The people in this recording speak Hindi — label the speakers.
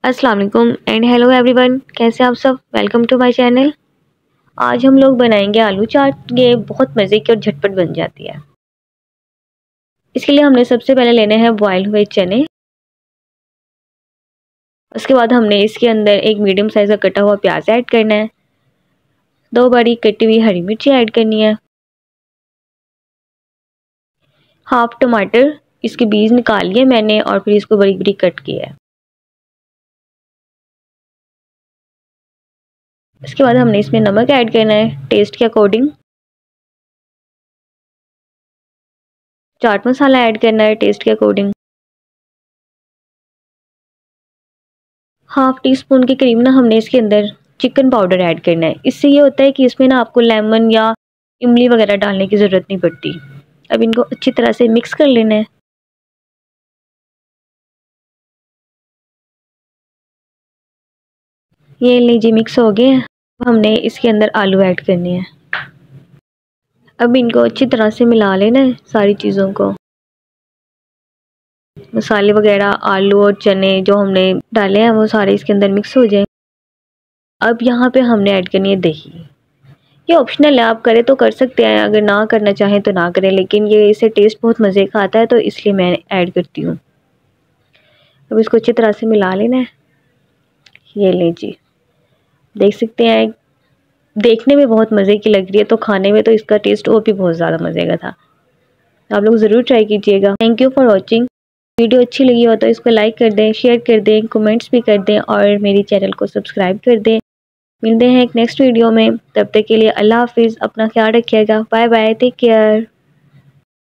Speaker 1: अस्सलाम वालेकुम एंड हेलो एवरीवन, कैसे आप सब। Welcome to my channel. आज हम लोग बनाएंगे आलू चाट। ये बहुत मज़े की और झटपट बन जाती है। इसके लिए हमने सबसे पहले लेने हैं बॉयल हुए चने। उसके बाद हमने इसके अंदर एक मीडियम साइज़ का कटा हुआ प्याज ऐड करना है। 2 बड़ी कटी हुई हरी मिर्ची ऐड करनी है। हाफ टमाटर, इसके बीज निकाल लिए मैंने और फिर इसको बड़ी बड़ी कट किया है। इसके बाद हमने इसमें नमक ऐड करना है टेस्ट के अकॉर्डिंग। चाट मसाला ऐड करना है टेस्ट के अकॉर्डिंग। हाफ टी स्पून के करीब ना हमने इसके अंदर चिकन पाउडर ऐड करना है। इससे ये होता है कि इसमें ना आपको लेमन या इमली वगैरह डालने की ज़रूरत नहीं पड़ती। अब इनको अच्छी तरह से मिक्स कर लेना है। ये लीजिए मिक्स हो गए हैं। हमने इसके अंदर आलू ऐड करने हैं। अब इनको अच्छी तरह से मिला लेना है सारी चीज़ों को। मसाले वगैरह आलू और चने जो हमने डाले हैं वो सारे इसके अंदर मिक्स हो जाए। अब यहाँ पे हमने ऐड करनी है दही। ये ऑप्शनल है, आप करें तो कर सकते हैं, अगर ना करना चाहें तो ना करें, लेकिन ये इससे टेस्ट बहुत मज़े का आता है तो इसलिए मैं ऐड करती हूँ। अब इसको अच्छी तरह से मिला लेना है। ये लीजिए देख सकते हैं, देखने में बहुत मज़े की लग रही है तो खाने में तो इसका टेस्ट और भी बहुत ज़्यादा मज़े का था। आप लोग ज़रूर ट्राई कीजिएगा। Thank you for watching. Video अच्छी लगी हो तो इसको लाइक कर दें, शेयर कर दें, कमेंट्स भी कर दें और मेरी चैनल को सब्सक्राइब कर दें। मिलते हैं एक नेक्स्ट वीडियो में, तब तक के लिए अल्लाह हाफिज़। अपना ख्याल रखिएगा। Bye bye, take care.